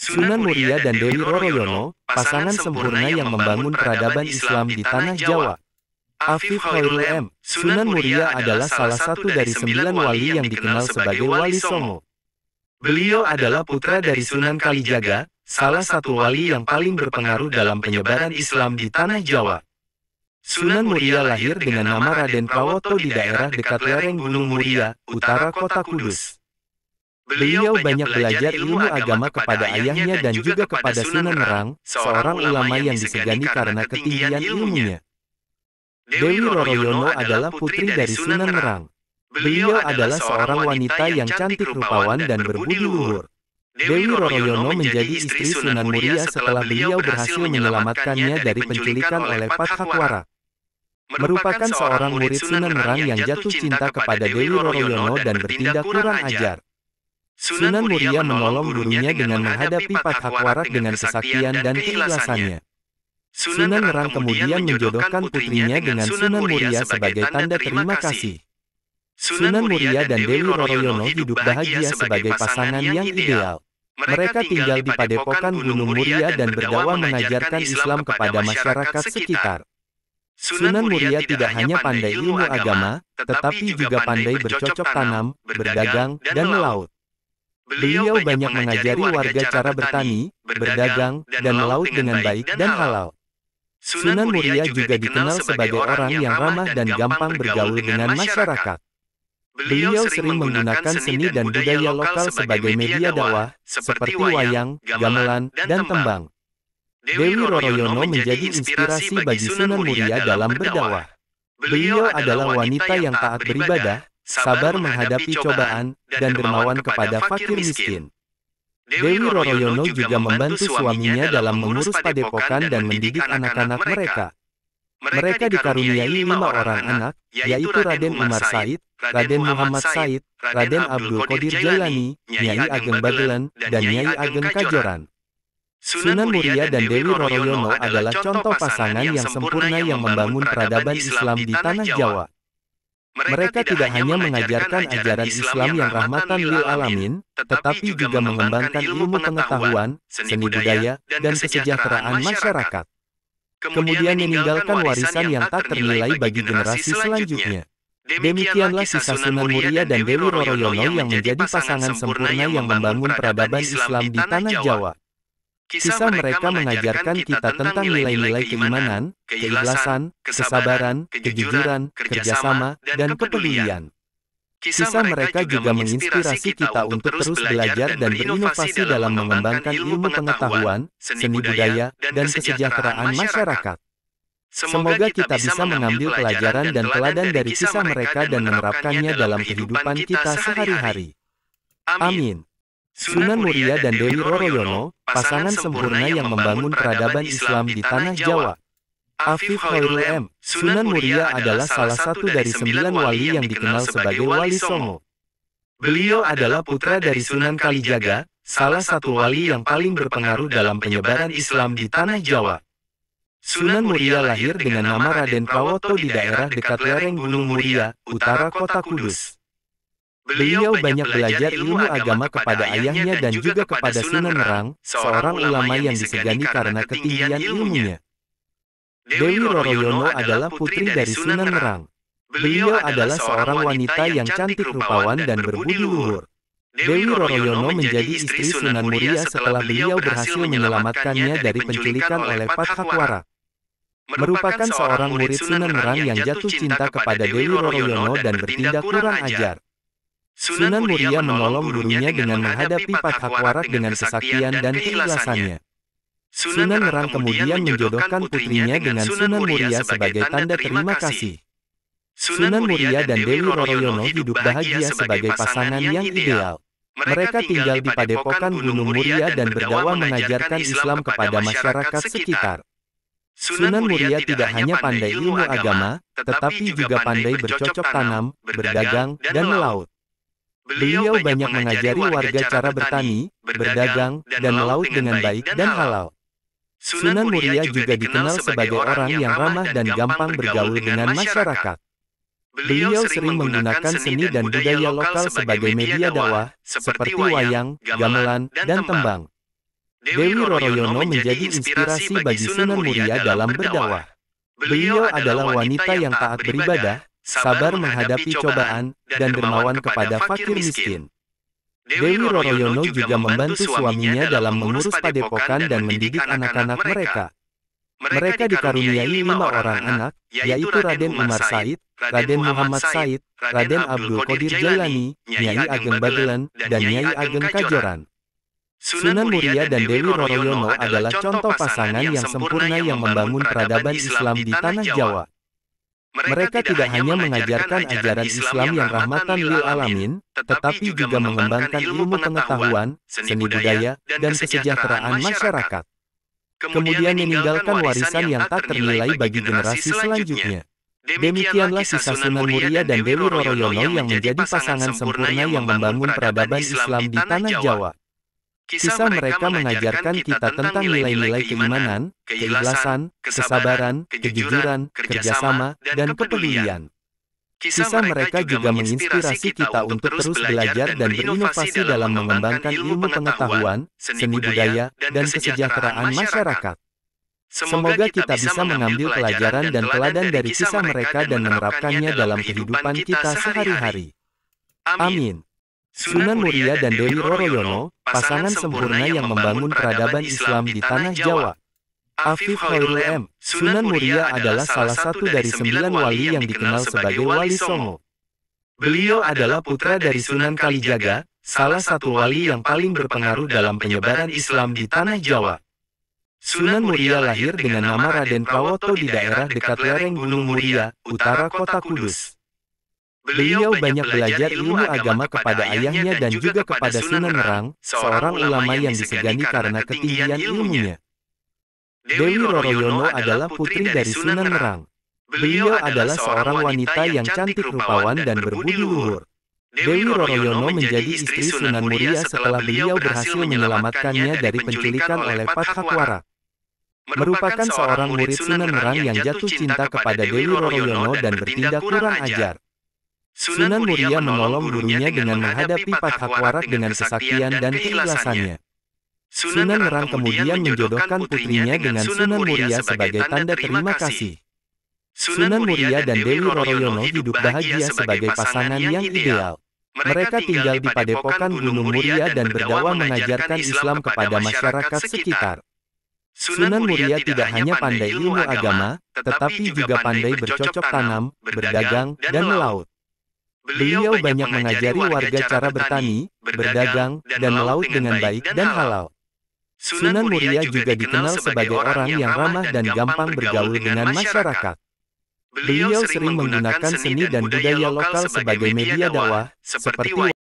Sunan Muria dan Dewi Roroyono, pasangan sempurna yang membangun peradaban Islam di tanah Jawa. Afif Khairul M. Sunan Muria adalah salah satu dari 9 wali yang dikenal sebagai Wali Songo. Beliau adalah putra dari Sunan Kalijaga, salah satu wali yang paling berpengaruh dalam penyebaran Islam di tanah Jawa. Sunan Muria lahir dengan nama Raden Prawoto di daerah dekat lereng Gunung Muria, utara kota Kudus. Beliau banyak belajar ilmu agama kepada ayahnya dan juga kepada Sunan Nerang, seorang ulama yang disegani karena ketinggian ilmunya. Dewi Roroyono adalah putri dari Sunan Nerang. Beliau adalah seorang wanita yang cantik rupawan dan berbudi luhur. Dewi Roroyono menjadi istri Sunan Muria setelah beliau berhasil menyelamatkannya dari penculikan oleh Pathakwara. Merupakan seorang murid Sunan Nerang yang jatuh cinta kepada Dewi Roroyono dan bertindak kurang ajar. Sunan Muria menolong gurunya dengan menghadapi Pathakwara dengan kesaktian dan keikhlasannya. Sunan Nerang kemudian menjodohkan putrinya dengan Sunan Muria sebagai tanda terima kasih. Sunan Muria dan Dewi Roroyono hidup bahagia sebagai pasangan yang ideal. Mereka tinggal di Padepokan Gunung Muria dan berdakwah mengajarkan Islam kepada masyarakat sekitar. Sunan Muria tidak hanya pandai ilmu agama, tetapi juga pandai bercocok tanam, berdagang, dan melaut. Beliau banyak mengajari warga cara bertani, berdagang, dan melaut dengan baik dan halal. Sunan Muria juga dikenal sebagai orang yang ramah dan gampang bergaul dengan masyarakat. Beliau sering menggunakan seni dan budaya lokal sebagai media dakwah, seperti wayang, gamelan, dan tembang. Dewi Roroyono menjadi inspirasi bagi Sunan Muria dalam berdakwah. Beliau adalah wanita yang taat beribadah, sabar menghadapi cobaan, dan dermawan kepada fakir miskin. Dewi Roroyono juga membantu suaminya dalam mengurus padepokan dan mendidik anak-anak mereka. Mereka dikaruniai 5 orang anak, yaitu Raden Umar Said, Raden Muhammad Said, Raden Abdul Qadir Jailani, Nyai Ageng Bagelen, dan Nyai Ageng Kajoran. Sunan Muria dan Dewi Roroyono adalah contoh pasangan yang sempurna yang membangun peradaban Islam di tanah Jawa. Mereka tidak hanya mengajarkan ajaran Islam yang rahmatan lil alamin, tetapi juga mengembangkan ilmu pengetahuan, seni budaya, dan kesejahteraan masyarakat. Kemudian meninggalkan warisan yang tak ternilai bagi generasi selanjutnya. Demikianlah kisah Sunan Muria dan Dewi Roroyono yang menjadi pasangan sempurna yang membangun peradaban Islam di tanah Jawa. Kisah mereka mengajarkan kita tentang nilai-nilai keimanan, keikhlasan, kesabaran, kejujuran, kerjasama, dan kepedulian. Kisah mereka juga menginspirasi kita untuk terus belajar dan berinovasi dalam mengembangkan ilmu pengetahuan, seni budaya, dan kesejahteraan masyarakat. Semoga kita bisa mengambil pelajaran dan teladan dari kisah mereka dan menerapkannya dalam kehidupan kita sehari-hari. Amin. Sunan Muria dan Dewi Roroyono, pasangan sempurna yang membangun peradaban Islam di tanah Jawa. Afif Khairul M. Sunan Muria adalah salah satu dari 9 wali yang dikenal sebagai Wali Songo. Beliau adalah putra dari Sunan Kalijaga, salah satu wali yang paling berpengaruh dalam penyebaran Islam di tanah Jawa. Sunan Muria lahir dengan nama Raden Prawoto di daerah dekat lereng Gunung Muria, utara kota Kudus. Beliau banyak belajar ilmu agama kepada ayahnya dan juga kepada Sunan Nerang, seorang ulama yang disegani karena ketinggian ilmunya. Dewi Roroyono adalah putri dari Sunan Nerang. Beliau adalah seorang wanita yang cantik rupawan dan berbudi luhur. Dewi Roroyono menjadi istri Sunan Muria setelah beliau berhasil menyelamatkannya dari penculikan oleh Pathakwara. Merupakan seorang murid Sunan Nerang yang jatuh cinta kepada Dewi Roroyono dan bertindak kurang ajar. Sunan Muria menolong gurunya dengan menghadapi Pathakwara dengan kesaktian dan keikhlasannya. Sunan Nerang kemudian menjodohkan putrinya dengan Sunan Muria sebagai tanda terima kasih. Sunan Muria dan Dewi Roroyono hidup bahagia sebagai pasangan yang ideal. Mereka tinggal di Padepokan Gunung Muria dan berdakwah mengajarkan Islam kepada masyarakat sekitar. Sunan Muria tidak hanya pandai ilmu agama, tetapi juga pandai bercocok tanam, berdagang, dan melaut. Beliau banyak mengajari warga cara bertani, berdagang, dan melaut dengan baik dan halal. Sunan Muria juga dikenal sebagai orang yang ramah dan gampang bergaul dengan masyarakat. Beliau sering menggunakan seni dan budaya lokal sebagai media dakwah, seperti wayang, gamelan, dan tembang. Dewi Roroyono menjadi inspirasi bagi Sunan Muria dalam berdakwah. Beliau adalah wanita yang taat beribadah, sabar menghadapi cobaan, dan dermawan kepada fakir miskin. Dewi Roroyono juga membantu suaminya dalam mengurus padepokan dan mendidik anak-anak mereka. Mereka dikaruniai 5 orang anak, yaitu Raden Umar Said, Raden Muhammad Said, Raden Abdul Qadir Jailani, Nyai Ageng Bagelen, dan Nyai Ageng Kajoran. Sunan Muria dan Dewi Roroyono adalah contoh pasangan yang sempurna yang membangun peradaban Islam di tanah Jawa. Mereka tidak hanya mengajarkan ajaran Islam yang rahmatan lil alamin, tetapi juga mengembangkan ilmu pengetahuan, seni budaya, dan kesejahteraan masyarakat. Kemudian meninggalkan warisan yang tak ternilai bagi generasi selanjutnya. Demikianlah kisah Sunan Muria dan Dewi Roroyono yang menjadi pasangan sempurna yang membangun peradaban Islam di tanah Jawa. Kisah mereka mengajarkan kita tentang nilai-nilai keimanan, keikhlasan, kesabaran, kejujuran, kerjasama, dan kepedulian. Kisah mereka juga menginspirasi kita untuk terus belajar dan berinovasi dalam mengembangkan ilmu pengetahuan, seni budaya, dan kesejahteraan masyarakat. Semoga kita bisa mengambil pelajaran dan teladan dari kisah mereka dan menerapkannya dalam kehidupan kita sehari-hari. Amin. Sunan Muria dan Dewi Roroyono, pasangan sempurna yang membangun peradaban Islam di tanah Jawa. Afif Khairul M. Sunan Muria adalah salah satu dari 9 wali yang dikenal sebagai Wali Songo. Beliau adalah putra dari Sunan Kalijaga, salah satu wali yang paling berpengaruh dalam penyebaran Islam di tanah Jawa. Sunan Muria lahir dengan nama Raden Prawoto di daerah dekat lereng Gunung Muria, utara kota Kudus. Beliau banyak belajar ilmu agama kepada ayahnya dan juga kepada Sunan Nerang, seorang ulama yang disegani karena ketinggian ilmunya. Dewi Roroyono adalah putri dari Sunan Nerang. Beliau adalah seorang wanita yang cantik rupawan dan berbudi luhur. Dewi Roroyono menjadi istri Sunan Muria setelah beliau berhasil menyelamatkannya dari penculikan oleh Pathakwarak. Merupakan seorang murid Sunan Nerang yang jatuh cinta kepada Dewi Roroyono dan bertindak kurang ajar. Sunan Muria menolong gurunya dengan menghadapi Pathakwarak dengan kesaktian dan keikhlasannya. Sunan Nerang kemudian menjodohkan putrinya dengan Sunan Muria sebagai tanda terima kasih. Sunan Muria dan Dewi Roroyono hidup bahagia sebagai pasangan yang ideal. Mereka tinggal di Padepokan Gunung Muria dan berdakwah mengajarkan Islam kepada masyarakat sekitar. Sunan Muria tidak hanya pandai ilmu agama, tetapi juga pandai bercocok tanam, berdagang, dan melaut. Beliau banyak mengajari warga cara bertani, berdagang, dan melaut dengan baik dan halal. Sunan Muria juga dikenal sebagai orang yang ramah dan gampang bergaul dengan masyarakat. Beliau sering menggunakan seni dan budaya lokal sebagai media dakwah, seperti